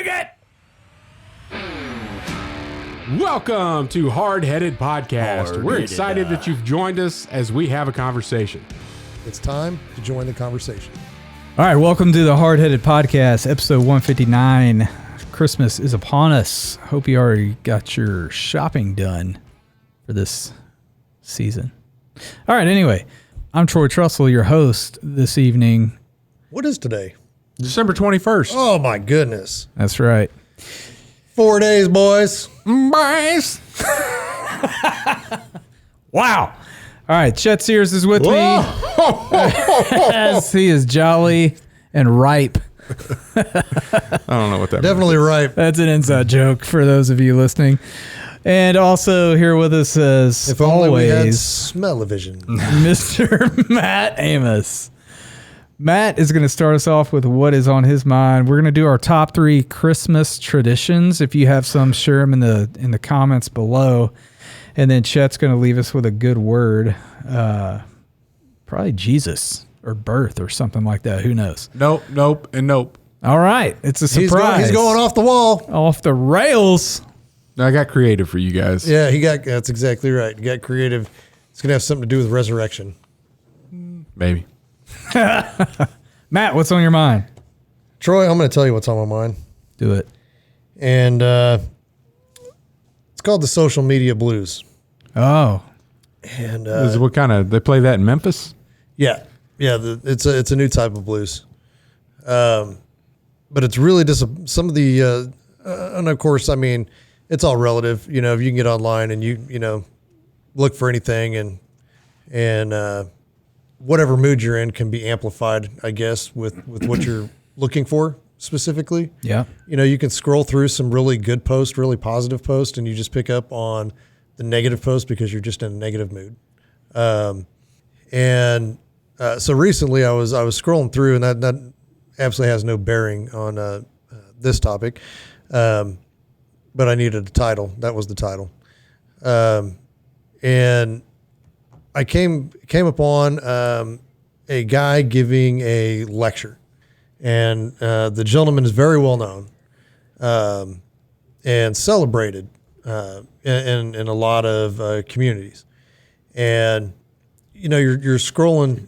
Dig it! Welcome to Hardheaded Podcast. We're excited that you've joined us as we have a conversation. It's time to join the conversation. All right, welcome to the Hardheaded Podcast, episode 159. Christmas is upon us. Hope you already got your shopping done for this season. All right, anyway, I'm Troy Trussell, your host this evening. What is today? December 21st. Oh, my goodness. That's right. 4 days, boys. Boys. Wow. All right, Chet Sears is with me as he is jolly and ripe. I don't know what that Definitely right. That's an inside joke for those of you listening. And also here with us as If only we had always, smell-o-vision. Mr. Matt Amos. Matt is going to start us off with what is on his mind. We're going to do our top 3 Christmas traditions. If you have some, share them in the comments below. And then Chet's going to leave us with a good word. Probably Jesus or birth or something like that. Who knows? Nope, and nope. All right. It's a surprise. He's going off the wall. Off the rails. I got creative for you guys. Yeah, that's exactly right. He got creative. It's going to have something to do with resurrection. Maybe. Matt, what's on your mind? Troy, I'm going to tell you what's on my mind. Do it. And it's called the social media blues. Oh. And What kind of, they play that in Memphis? yeah, it's a new type of blues. But it's really just some of the, and of course, I mean, it's all relative. You know, if you can get online and you look for anything and whatever mood you're in can be amplified, I guess, with what you're looking for specifically. Yeah. You know, you can scroll through some really good posts, really positive posts, and you just pick up on the negative posts because you're just in a negative mood. So recently I was scrolling through, and that absolutely has no bearing on this topic, but I needed a title. That was the title. And I came upon a guy giving a lecture, and the gentleman is very well known and celebrated in a lot of communities. And you're scrolling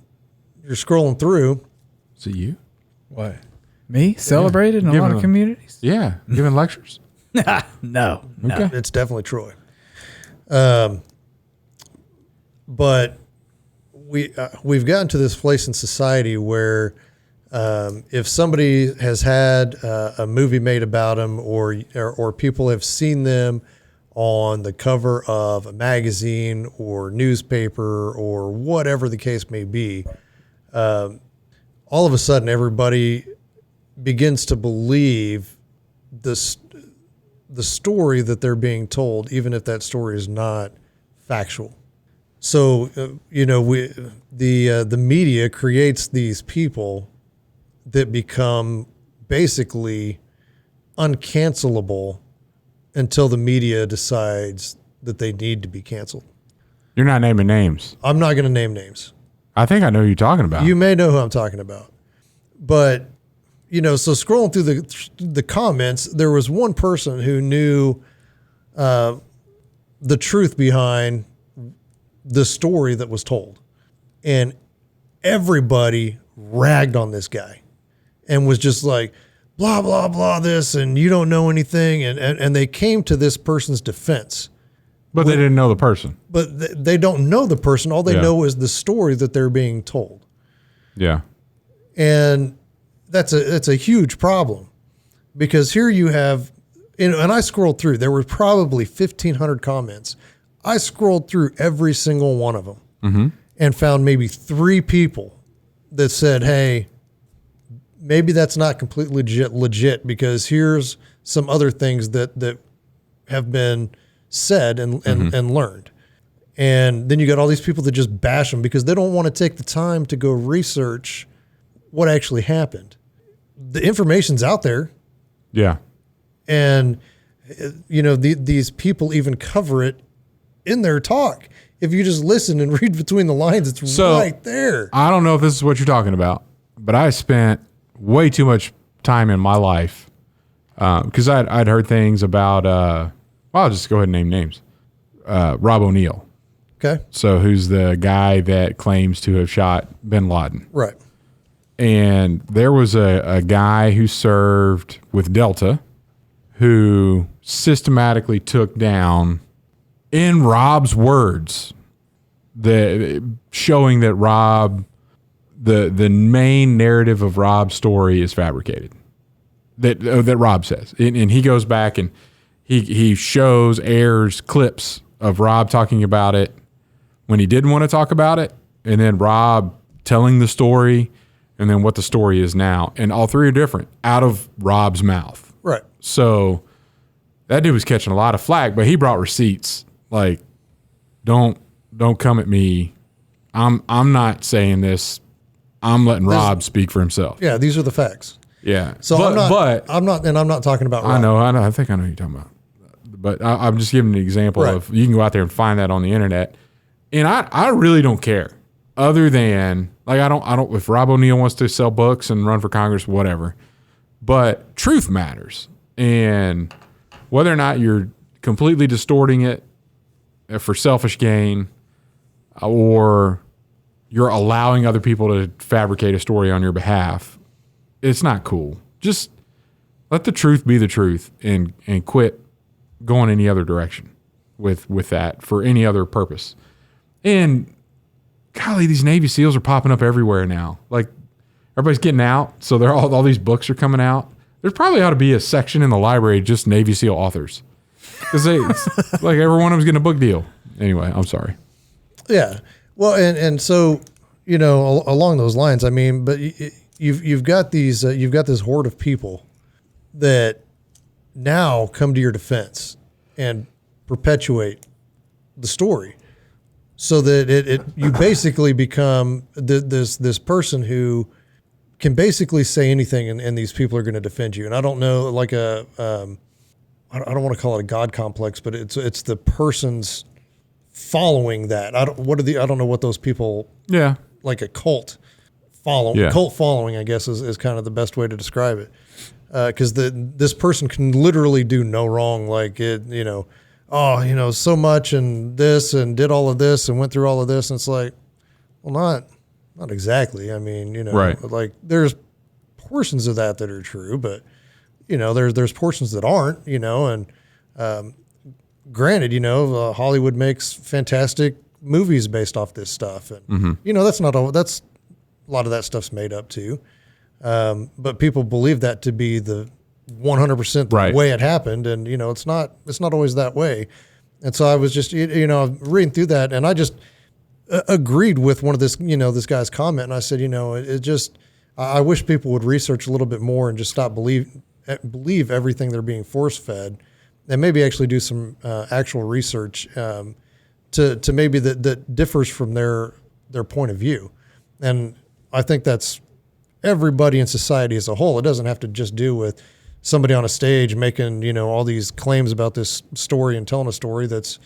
through. Is it you? What? Me? Celebrated in a lot of communities? Yeah, giving lectures. No. Okay. It's definitely Troy. But we've gotten to this place in society where if somebody has had a movie made about them, or people have seen them on the cover of a magazine or newspaper or whatever the case may be, all of a sudden everybody begins to believe the story that they're being told, even if that story is not factual. So, the media creates these people that become basically uncancelable until the media decides that they need to be canceled. You're not naming names. I'm not going to name names. I think I know who you're talking about. You may know who I'm talking about. But, so scrolling through the comments, there was one person who knew the truth behind the story that was told, and everybody ragged on this guy and was just like, blah, blah, blah, this, and you don't know anything. And they came to this person's defense. But they didn't know the person. But they don't know the person. All they know is the story that they're being told. Yeah. And that's a huge problem, because here you have, and I scrolled through, there were probably 1,500 comments. I scrolled through every single one of them and found maybe 3 people that said, hey, maybe that's not completely legit, because here's some other things that have been said and learned. And then you got all these people that just bash them because they don't want to take the time to go research what actually happened. The information's out there. Yeah. And, these people even cover it in their talk. If you just listen and read between the lines, it's right there. I don't know if this is what you're talking about, but I spent way too much time in my life Because I'd heard things about, well, I'll just go ahead and name names. Rob O'Neill. Okay. So who's the guy that claims to have shot bin Laden. Right. And there was a guy who served with Delta who systematically took down, in Rob's words, showing that Rob, the main narrative of Rob's story is fabricated. That Rob says. And he goes back and he airs clips of Rob talking about it when he didn't want to talk about it, and then Rob telling the story, and then what the story is now. And all three are different out of Rob's mouth. Right. So that dude was catching a lot of flack, but he brought receipts. Like, don't come at me. I'm not saying this. I'm letting Rob speak for himself. Yeah, these are the facts. Yeah. So I'm not talking about Rob. I know. I think I know who you're talking about. But I'm just giving an example of, you can go out there and find that on the internet. And I really don't care. Other than, like, I don't, if Rob O'Neill wants to sell books and run for Congress, whatever. But truth matters. And whether or not you're completely distorting it for selfish gain, or you're allowing other people to fabricate a story on your behalf, it's not cool. Just let the truth be the truth, and quit going any other direction with that for any other purpose. And golly, these Navy SEALs are popping up everywhere now. Like, everybody's getting out, so they're all these books are coming out. There probably ought to be a section in the library just Navy SEAL authors, because like every one of them's getting a book deal. Anyway, I'm sorry. Yeah. Well, and so, along those lines, I mean, but you've got these you've got this horde of people that now come to your defense and perpetuate the story, so that you basically become this person who can basically say anything, and these people are going to defend you. And I don't know, like I don't want to call it a God complex, but it's the person's following that. I don't know what those people, like a cult following, I guess is kind of the best way to describe it. Because this person can literally do no wrong, like so much and this and did all of this and went through all of this, and it's like, well, not exactly. I mean, right. Like, there's portions of that are true, but there's portions that aren't, and granted, Hollywood makes fantastic movies based off this stuff, and that's not all. That's a lot of that stuff's made up too. But people believe that to be the 100% the way it happened, and it's not always that way. And so I was just reading through that, and I just agreed with one of this guy's comment, and I said, it just, I wish people would research a little bit more and just stop believe everything they're being force fed, and maybe actually do some actual research to maybe that differs from their point of view. And I think that's everybody in society as a whole. It doesn't have to just do with somebody on a stage making, all these claims about this story and telling a story that's,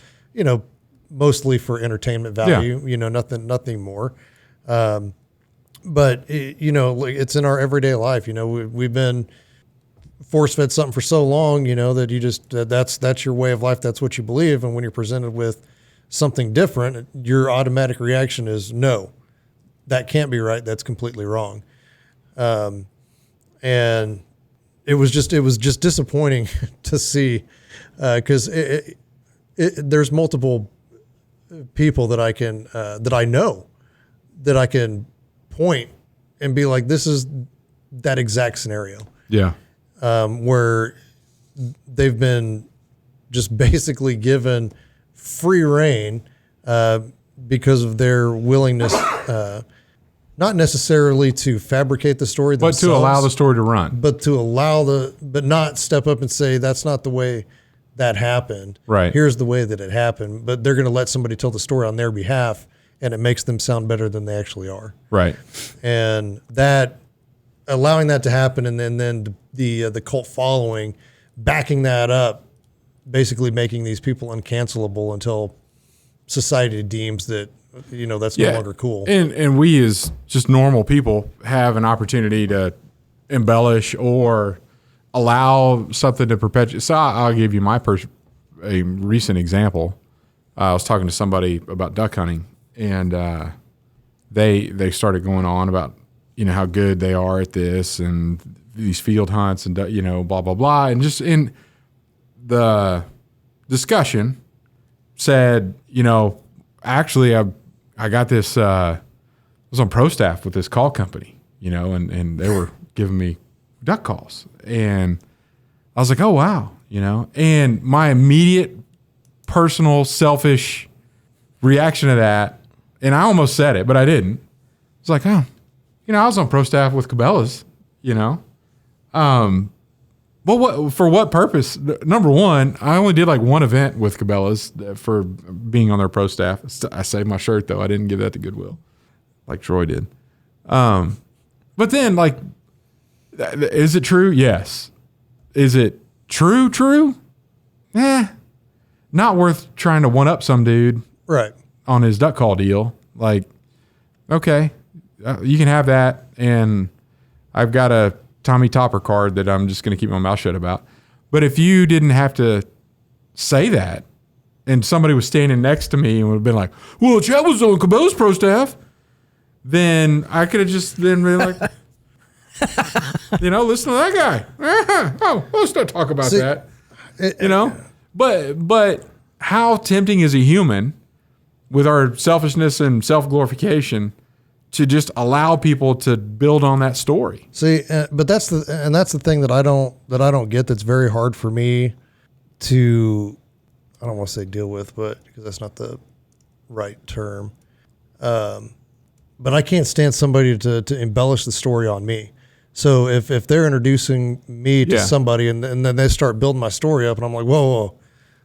mostly for entertainment value, nothing more. But it's in our everyday life. We've been force fed something for so long, that you just, that's your way of life. That's what you believe. And when you're presented with something different, your automatic reaction is, no, that can't be right. That's completely wrong. And it was just disappointing to see, because there's multiple people that I know that I can point and be like, this is that exact scenario. Yeah. Where they've been just basically given free reign, because of their willingness, not necessarily to fabricate the story themselves, but to allow the story to run, but not step up and say, that's not the way that happened. Right. Here's the way that it happened. But they're going to let somebody tell the story on their behalf, and it makes them sound better than they actually are. Right. And that, allowing that to happen, and then the cult following backing that up, basically making these people uncancelable until society deems that that's no longer cool. And we as just normal people have an opportunity to embellish or allow something to perpetuate. So I'll give you a recent example. I was talking to somebody about duck hunting, and they started going on about, how good they are at this and these field hunts and, blah, blah, blah. And just in the discussion said, actually I got this, I was on pro staff with this call company, and they were giving me duck calls. And I was like, oh, wow, and my immediate personal selfish reaction to that, and I almost said it, but I didn't. It's like, oh, I was on pro staff with Cabela's, well, for what purpose? Number one, I only did like one event with Cabela's for being on their pro staff. I saved my shirt though. I didn't give that to Goodwill like Troy did. But then like, is it true? Yes. Is it true? Not worth trying to one up some dude right on his duck call deal. Like, okay, you can have that. And I've got a Tommy Topper card that I'm just going to keep my mouth shut about. But if you didn't have to say that and somebody was standing next to me and would have been like, well, Chet was on Cabela's pro staff, then I could have just then been like, listen to that guy. Oh, let's not talk about that. But how tempting is a human with our selfishness and self-glorification to just allow people to build on that story. See, but that's the thing that I don't get. That's very hard for me to, I don't want to say deal with, but because that's not the right term. But I can't stand somebody to embellish the story on me. So if they're introducing me to somebody and then they start building my story up and I'm like, whoa,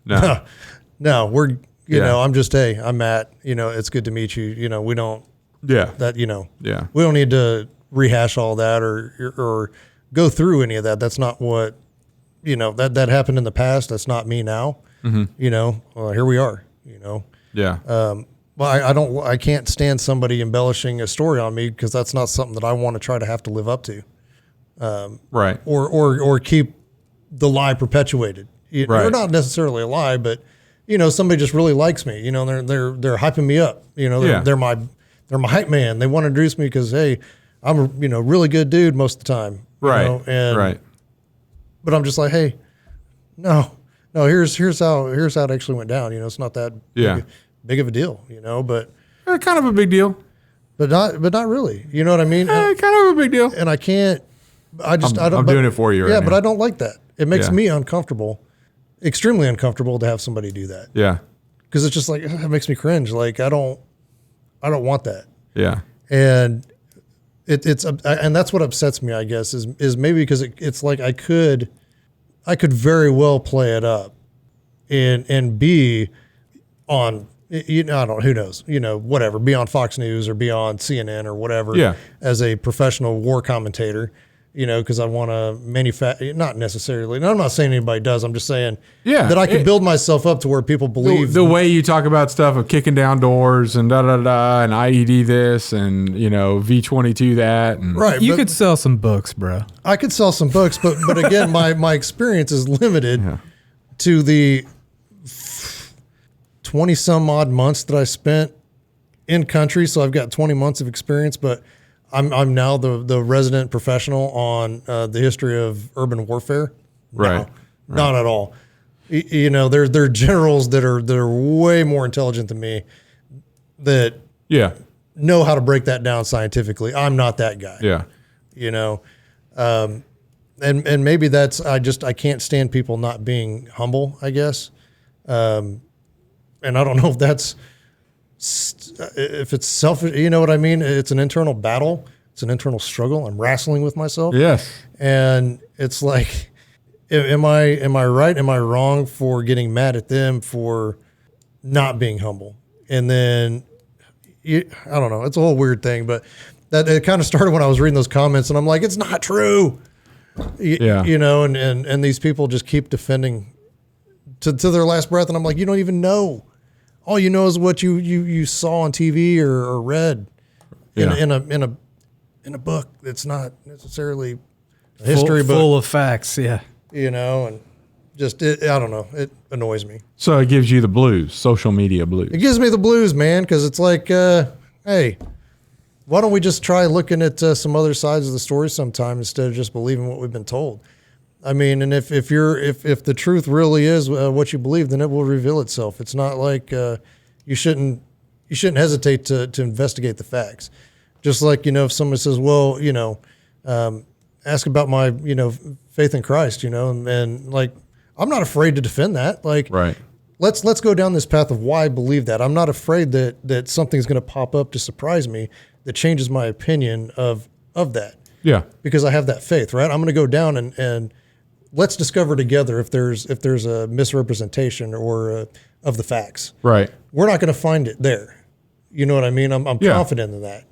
no, we're, I'm just, hey, I'm Matt, it's good to meet you. We don't, we don't need to rehash all that or go through any of that. That's not what, that happened in the past. That's not me now. Mm-hmm. Here we are, Yeah. Well, I can't stand somebody embellishing a story on me because that's not something that I want to try to have to live up to. Right. Or keep the lie perpetuated. Right. Or not necessarily a lie, but somebody just really likes me. They're hyping me up. They're my hype man. They want to introduce me because, hey, I'm a really good dude most of the time. Right. But I'm just like, hey, no, here's how it actually went down. It's not that big of a deal, but kind of a big deal, but not really. You know what I mean? Kind of a big deal. And I can't. I'm doing it for you. Yeah, right but now. I don't like that. It makes me uncomfortable, extremely uncomfortable to have somebody do that. Yeah, because it's just like it makes me cringe. Like I don't want that. Yeah, and it's and that's what upsets me. I guess is maybe because it's like I could very well play it up, and be on. I don't. Who knows? Whatever. Be on Fox News or be on CNN or whatever. Yeah. As a professional war commentator, because I want to manufacture. Not necessarily. And I'm not saying anybody does. I'm just saying. That I can build myself up to where people believe the way you talk about stuff of kicking down doors and and IED this and V22 that and right. You could sell some books, bro. I could sell some books, but again, my experience is limited to the 20 some odd months that I spent in country. So I've got 20 months of experience, but I'm now the resident professional on the history of urban warfare. Right. Not at all. There are generals that are way more intelligent than me that know how to break that down scientifically. I'm not that guy. Yeah. And maybe that's I can't stand people not being humble, I guess. And I don't know if that's if it's selfish. You know what I mean? It's an internal battle. It's an internal struggle. I'm wrestling with myself. Yes. And it's like, am I right? Am I wrong for getting mad at them for not being humble? And then I don't know. It's a whole weird thing, but that it kind of started when I was reading those comments, and I'm like, it's not true. And these people just keep defending to their last breath, and I'm like, you don't even know. All you know is what you saw on TV or read in a book. That's not necessarily history book. Full of facts, yeah. And just, I don't know. It annoys me. So it gives you the blues, social media blues. It gives me the blues, man, because it's like, hey, why don't we just try looking at some other sides of the story sometime instead of just believing what we've been told? I mean, and if the truth really is what you believe, then it will reveal itself. It's not like you shouldn't hesitate to investigate the facts. Just like, if someone says, well, ask about my, faith in Christ, and like, I'm not afraid to defend that. Like, Right. Let's go down this path of why I believe that. I'm not afraid that something's going to pop up to surprise me that changes my opinion of that. Yeah. Because I have that faith, right? I'm going to go down and let's discover together if there's a misrepresentation or of the facts. Right. We're not going to find it there. You know what I mean? I'm confident in that.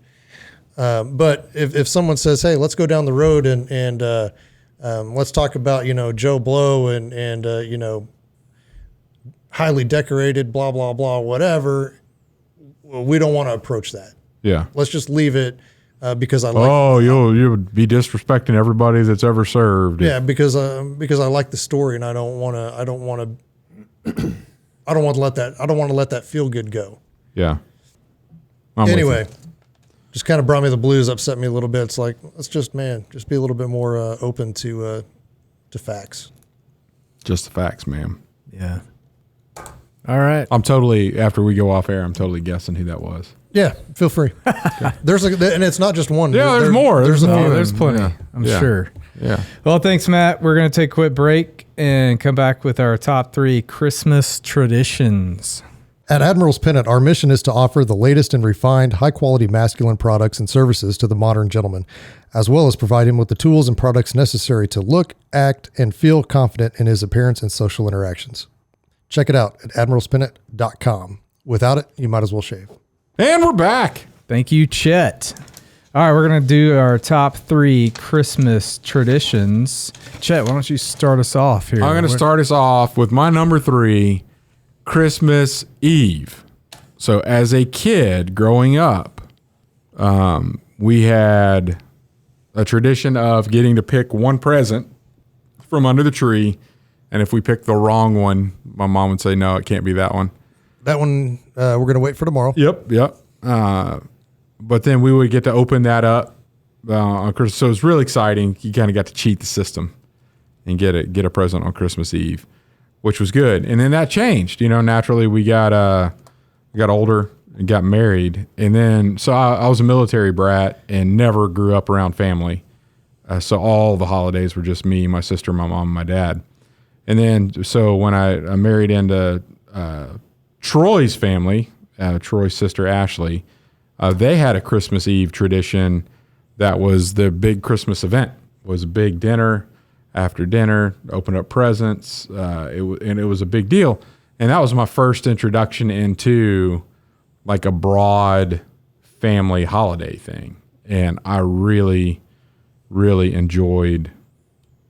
But if someone says, hey, let's go down the road and let's talk about, Joe Blow and highly decorated, blah, blah, blah, whatever. Well, we don't want to approach that. Yeah. Let's just leave it because I like. Oh, you would be disrespecting everybody that's ever served. Yeah, because I like the story and I don't want to let that feel good go. Yeah. I'm with Anyway, you. just kind of brought me the blues, upset me a little bit. It's like, let's just be a little bit more open to facts. Just the facts, ma'am. Yeah. All right. After we go off air, I'm totally guessing who that was. Yeah, feel free. There's and it's not just one. Yeah, there's more. There's a There's few. more. There's plenty, Yeah. I'm Yeah. sure. Yeah. Well, thanks, Matt. We're going to take a quick break and come back with our top 3 Christmas traditions. At Admiral's Pennant, our mission is to offer the latest and refined, high-quality masculine products and services to the modern gentleman, as well as provide him with the tools and products necessary to look, act, and feel confident in his appearance and social interactions. Check it out at admiralspennant.com. Without it, you might as well shave. And we're back. Thank you, Chet. All right, we're going to do our top 3 Christmas traditions. Chet, why don't you start us off here? I'm going to start us off with my number 3, Christmas Eve. So as a kid growing up, we had a tradition of getting to pick one present from under the tree. And if we picked the wrong one, my mom would say, no, it can't be that one. That one, we're going to wait for tomorrow. Yep. But then we would get to open that up on Christmas. So it was really exciting. You kind of got to cheat the system and get a present on Christmas Eve, which was good. And then that changed. Naturally we got older and got married. And then, so I was a military brat and never grew up around family. So all the holidays were just me, my sister, my mom, and my dad. And then, so when I married into Troy's family, Troy's sister Ashley, they had a Christmas Eve tradition that was the big Christmas event. It was a big dinner. After dinner, open up presents. It was a big deal. And that was my first introduction into like a broad family holiday thing. And I really, really enjoyed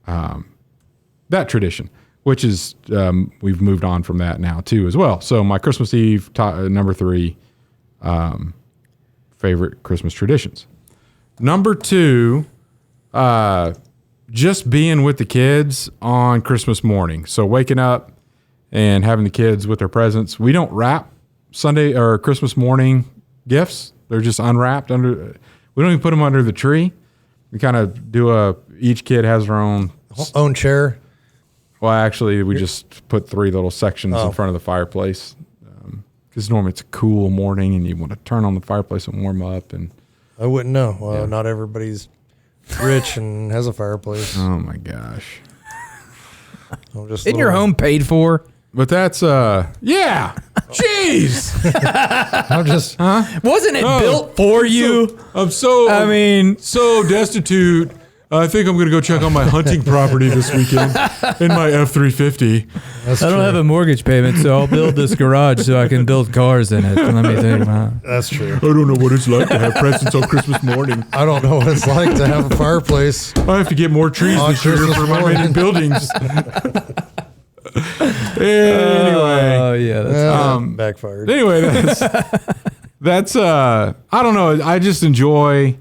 that tradition, which is, we've moved on from that now too as well. So my Christmas Eve, number 3, favorite Christmas traditions. Number 2, just being with the kids on Christmas morning. So waking up and having the kids with their presents. We don't wrap Sunday or Christmas morning gifts. They're just unwrapped we don't even put them under the tree. We kind of do each kid has their own chair. Well, actually, we just put 3 little sections in front of the fireplace because normally it's a cool morning and you want to turn on the fireplace and warm up. And I wouldn't know. Well, not everybody's rich and has a fireplace. Oh my gosh! Isn't your home paid for? But that's yeah. Jeez. I'm just Wasn't it built for you? So destitute. I think I'm going to go check on my hunting property this weekend in my F-350. I don't have a mortgage payment, so I'll build this garage so I can build cars in it. Let me think. That's true. I don't know what it's like to have presents on Christmas morning. I don't know what it's like to have a fireplace. I have to get more trees On this year Christmas for my morning. many buildings. Anyway. Oh, yeah. That's Backfired. Anyway, that's I don't know. I just enjoy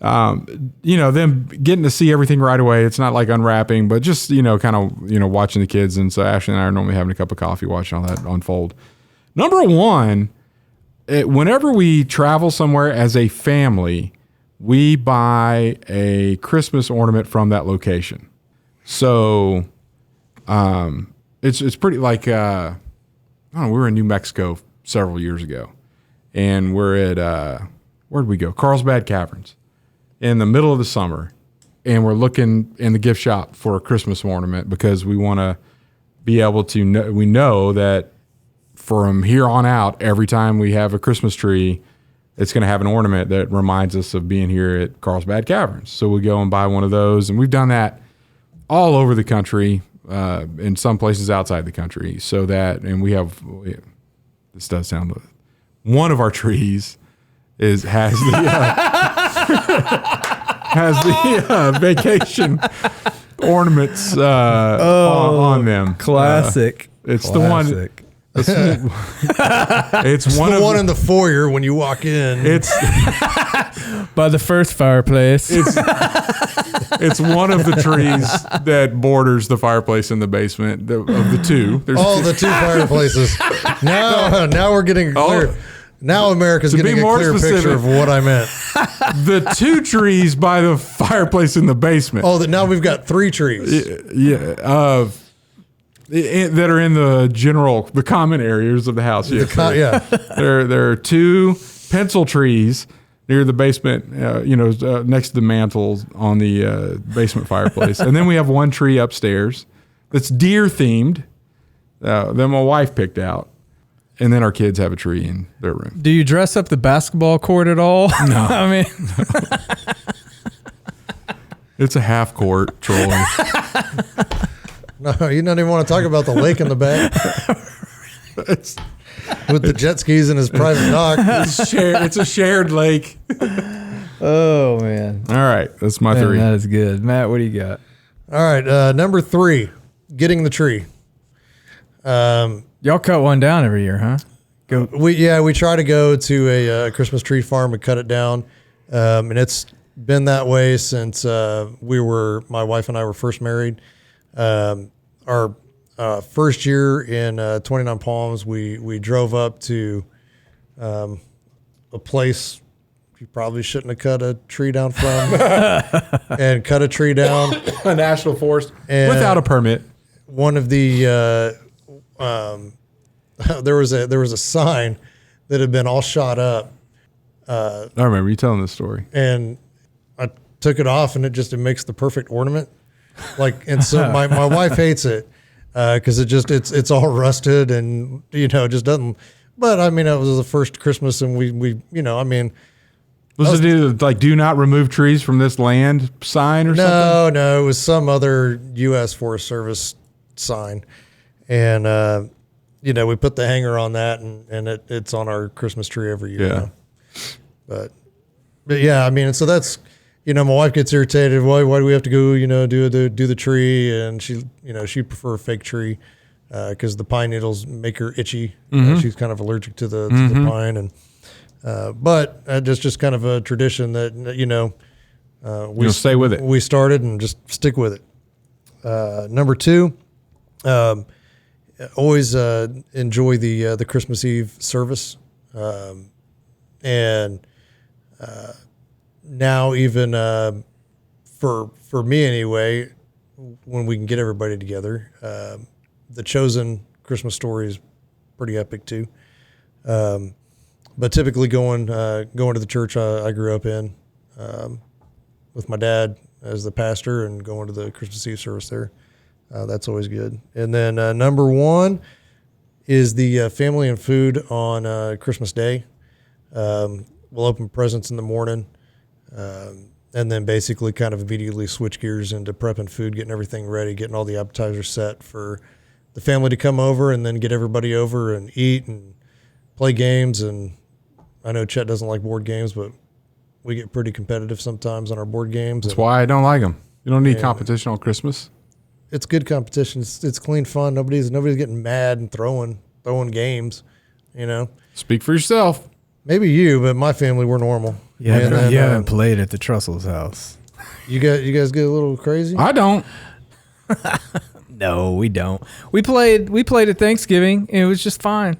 them getting to see everything right away. It's not like unwrapping, but just, kind of, watching the kids. And so Ashley and I are normally having a cup of coffee, watching all that unfold. Number one, whenever we travel somewhere as a family, we buy a Christmas ornament from that location. So, it's pretty like, I don't know, we were in New Mexico several years ago, and we're at, where'd we go? Carlsbad Caverns in the middle of the summer. And we're looking in the gift shop for a Christmas ornament because we want to be able to we know that from here on out, every time we have a Christmas tree, it's going to have an ornament that reminds us of being here at Carlsbad Caverns. So we go and buy one of those. And we've done that all over the country, in some places outside the country. So that, and this does sound, one of our trees has the vacation ornaments on them. Classic. It's the one. It's the one in the foyer when you walk in. It's by the first fireplace. It's one of the trees that borders the fireplace in the basement of the two. There's the two fireplaces. Now we're getting clear. Now America's getting a clear picture of what I meant. The two trees by the fireplace in the basement. Now we've got three trees. Yeah. That are in the common areas of the house. Yes. There are two pencil trees near the basement, next to the mantle on the basement fireplace. And then we have one tree upstairs that's deer themed that my wife picked out. And then our kids have a tree in their room. Do you dress up the basketball court at all? No. I mean, it's a half court trolling. No, you don't even want to talk about the lake in the back. With the jet skis in his private dock. It's a shared lake. Oh, man. All right. That's my three. That is good. Matt, what do you got? All right. Number 3, getting the tree. Y'all cut one down every year, huh? We try to go to a Christmas tree farm and cut it down. And it's been that way since my wife and I were first married. Our first year in 29 Palms, we drove up to a place you probably shouldn't have cut a tree down from and cut a tree down. A national forest without a permit. One of the there was a sign that had been all shot up. I remember you telling this story. And I took it off, and it makes the perfect ornament. And so my wife hates it because it's all rusted and just doesn't. But I mean, it was the first Christmas, and we was it like "Do not remove trees from this land" sign or something? No, it was some other U.S. Forest Service sign, and we put the hanger on that, and it's on our Christmas tree every year. Yeah, but yeah, I mean, so that's. My wife gets irritated. Why do we have to go, do the tree? And she'd prefer a fake tree because the pine needles make her itchy. Mm-hmm. She's kind of allergic to the pine. And but just kind of a tradition that, we stay with it. We started and just stick with it. Number 2, always enjoy the Christmas Eve service. Now even for me anyway, when we can get everybody together, the Chosen Christmas story is pretty epic too. But typically going to the church I grew up in with my dad as the pastor and going to the Christmas Eve service there, that's always good. And then number 1 is the family and food on Christmas Day. We'll open presents in the morning. And then basically kind of immediately switch gears into prepping food, getting everything ready, getting all the appetizers set for the family to come over, and then get everybody over and eat and play games. And I know Chet doesn't like board games, but we get pretty competitive sometimes on our board games. That's why I don't like them. You don't need competition on Christmas. It's good competition. It's clean fun. Nobody's getting mad and throwing games, Speak for yourself. Maybe you, but my family, we're normal. Yeah, And then, you haven't played at the Trussell's house. You guys get a little crazy? I don't. No, we don't. We played at Thanksgiving, and it was just fine.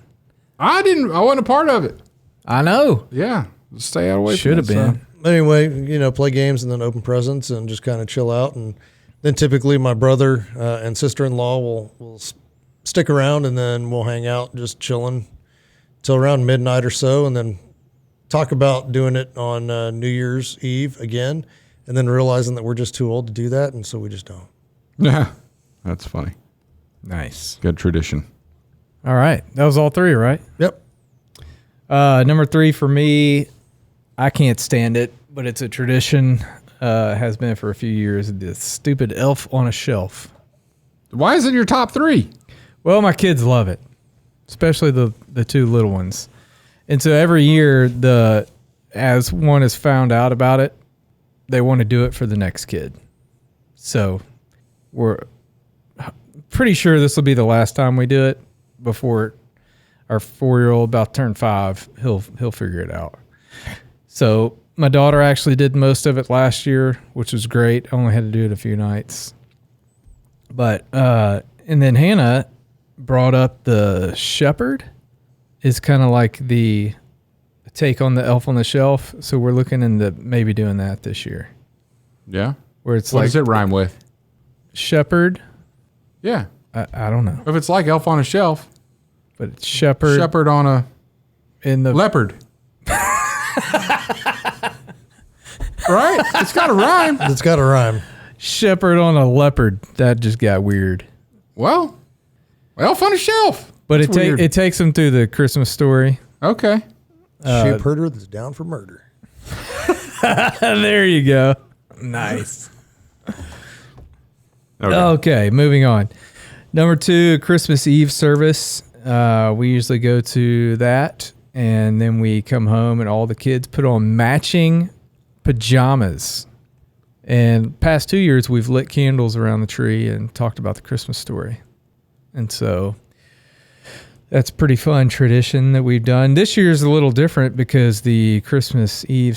I wasn't a part of it. I know. Yeah. Stay out away Should from have that been. stuff. Anyway, play games and then open presents and just kind of chill out. And then typically my brother and sister-in-law will stick around, and then we'll hang out just chilling till around midnight or so, and then talk about doing it on New Year's Eve again, and then realizing that we're just too old to do that, and so we just don't. Yeah. That's funny. Nice. Good tradition. All right. That was all three, right? Yep. Number 3 for me, I can't stand it, but it's a tradition. Has been for a few years. The stupid elf on a shelf. Why is it your top 3? Well, my kids love it, especially the 2 little ones. And so every year, as one has found out about it, they want to do it for the next kid. So we're pretty sure this will be the last time we do it before our 4-year-old about to turn 5. He'll figure it out. So my daughter actually did most of it last year, which was great. I only had to do it a few nights. But and then Hannah brought up the shepherd is kind of like the take on the elf on the shelf. So we're looking into maybe doing that this year. Yeah. Where it's What like does it rhyme with? shepherd. Yeah. I don't know, If it's like elf on a shelf, but it's shepherd shepherd on a in the leopard. Right? It's got a rhyme. It's got a rhyme. shepherd on a leopard. That just got weird. Well, elf on a shelf. But That's weird. it takes them through the Christmas story. Okay. Sheep herder that's down for murder. There you go. Nice. Okay. Okay, moving on. Number 2, Christmas Eve service. We usually go to that, and then we come home, and all the kids put on matching pajamas. And past 2 years, we've lit candles around the tree and talked about the Christmas story. And so that's a pretty fun tradition that we've done. This year is a little different because the Christmas Eve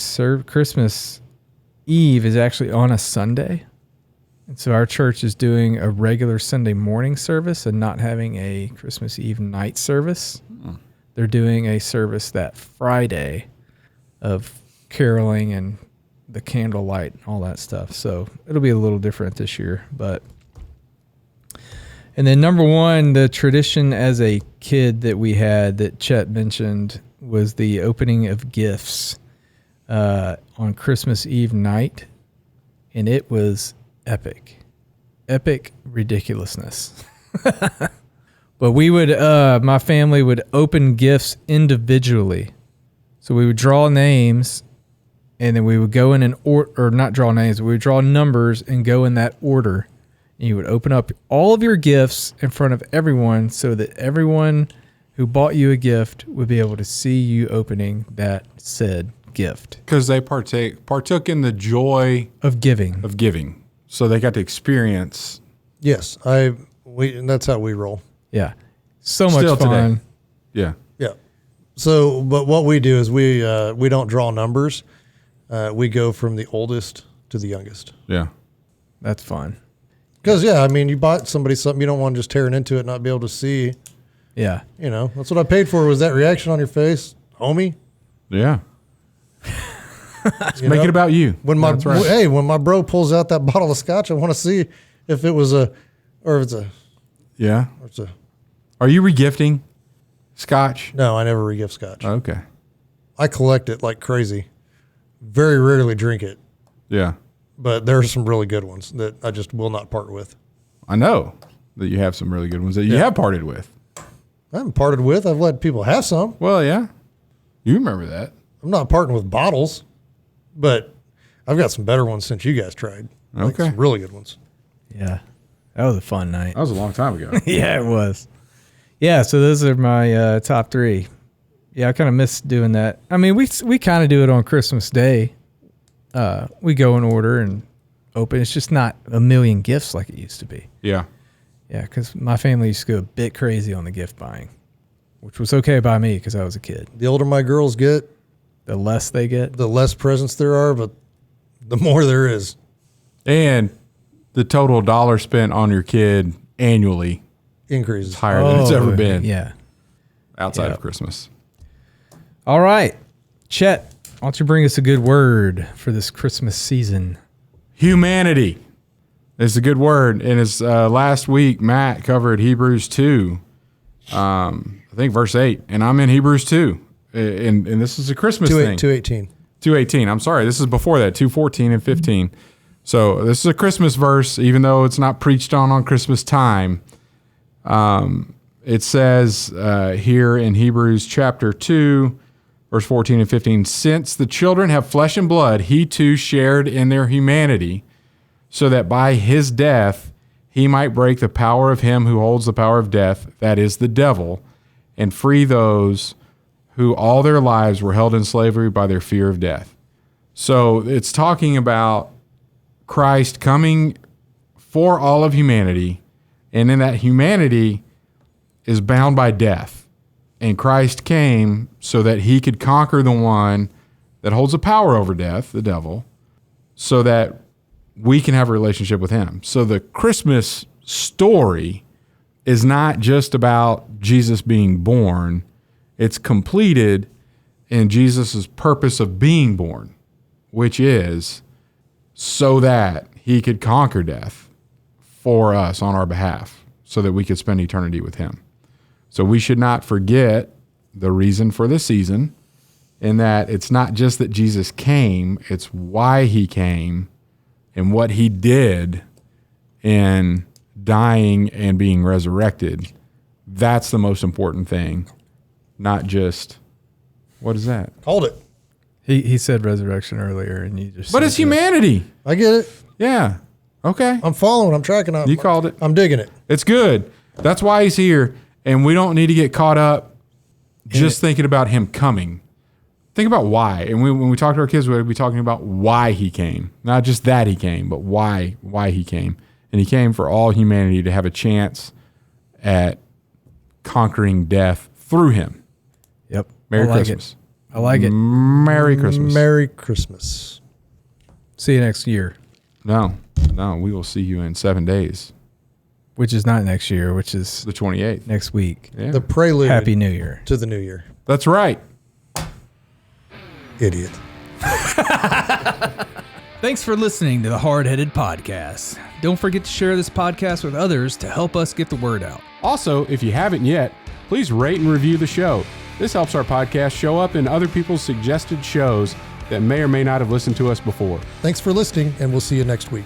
is actually on a Sunday. And so our church is doing a regular Sunday morning service and not having a Christmas Eve night service. They're doing a service that Friday of caroling and the candlelight and all that stuff. So it'll be a little different this year. And then number 1, the tradition as a kid that we had that Chet mentioned was the opening of gifts on Christmas Eve night. And it was epic ridiculousness. But we would, my family would open gifts individually. So we would draw names, and then we would go in an order, or not draw names, we would draw numbers and go in that order. And you would open up all of your gifts in front of everyone so that everyone who bought you a gift would be able to see you opening that said gift. Because they partook in the joy Of giving. of giving. So they got to experience. Yes, and that's how we roll. Yeah. So much Still fun. today. Yeah. Yeah. So, but what we do is we don't draw numbers. We go from the oldest to the youngest. Yeah. That's fun. Because you bought somebody something, you don't want to just tear into it and not be able to see. Yeah. That's what I paid for. Was that reaction on your face, homie? Yeah. Make it about you. When That's right. when my bro pulls out that bottle of scotch, I want to see if it was Yeah. Are you regifting scotch? No, I never regift scotch. Okay. I collect it like crazy. Very rarely drink it, Yeah. but there are some really good ones that I just will not part with. I know that you have some really good ones that you have parted with. I haven't parted with. I've let people have some. Well, yeah. You remember that. I'm not parting with bottles, but I've got some better ones since you guys tried. Like Okay. some really good ones. Yeah. That was a fun night. That was a long time ago. Yeah, it was. Yeah, so those are my top 3. Yeah, I kind of miss doing that. I mean, we kind of do it on Christmas Day. We go in order and open. It's just not a million gifts like it used to be. Yeah. Yeah, because my family used to go a bit crazy on the gift buying, which was okay by me because I was a kid. The older my girls get, The less they get. The less presents there are, but the more there is. And the total dollar spent on your kid annually Increases. is higher than it's ever been Yeah. outside of Christmas. All right. Chet, why don't you bring us a good word for this Christmas season? Humanity is a good word. And as last week, Matt covered Hebrews 2, I think verse 8. And I'm in Hebrews 2. And this is a Christmas thing. 2:18. 2:18. I'm sorry. This is before that, 2:14 and 15. So this is a Christmas verse, even though it's not preached on Christmas time. It says here in Hebrews chapter 2, verse 14 and 15, since the children have flesh and blood, he too shared in their humanity, so that by his death he might break the power of him who holds the power of death, that is the devil, and free those who all their lives were held in slavery by their fear of death. So it's talking about Christ coming for all of humanity, and in that humanity is bound by death. And Christ came so that he could conquer the one that holds the power over death, the devil, so that we can have a relationship with him. So the Christmas story is not just about Jesus being born. It's completed in Jesus' purpose of being born, which is so that he could conquer death for us on our behalf, so that we could spend eternity with him. So we should not forget the reason for the season, in that it's not just that Jesus came, it's why he came and what he did in dying and being resurrected. That's the most important thing, not just, what is that? Called it. He said resurrection earlier, and you just. But it's humanity. I get it. Yeah. Okay. I'm following. I'm tracking. You called it. I'm digging it. It's good. That's why he's here. And we don't need to get caught up just thinking about him coming. Think about why. And when we talk to our kids, we'll be talking about why he came. Not just that he came, but why he came. And he came for all humanity to have a chance at conquering death through him. Yep. Merry I like Christmas. I like it. Merry Christmas. Merry Christmas. See you next year. No, we will see you in 7 days. Which is not next year, which is The 28th. next week. Yeah. The prelude Happy New Year. to the new year. That's right. Idiot. Thanks for listening to the Hardheaded Podcast. Don't forget to share this podcast with others to help us get the word out. Also, if you haven't yet, please rate and review the show. This helps our podcast show up in other people's suggested shows that may or may not have listened to us before. Thanks for listening, and we'll see you next week.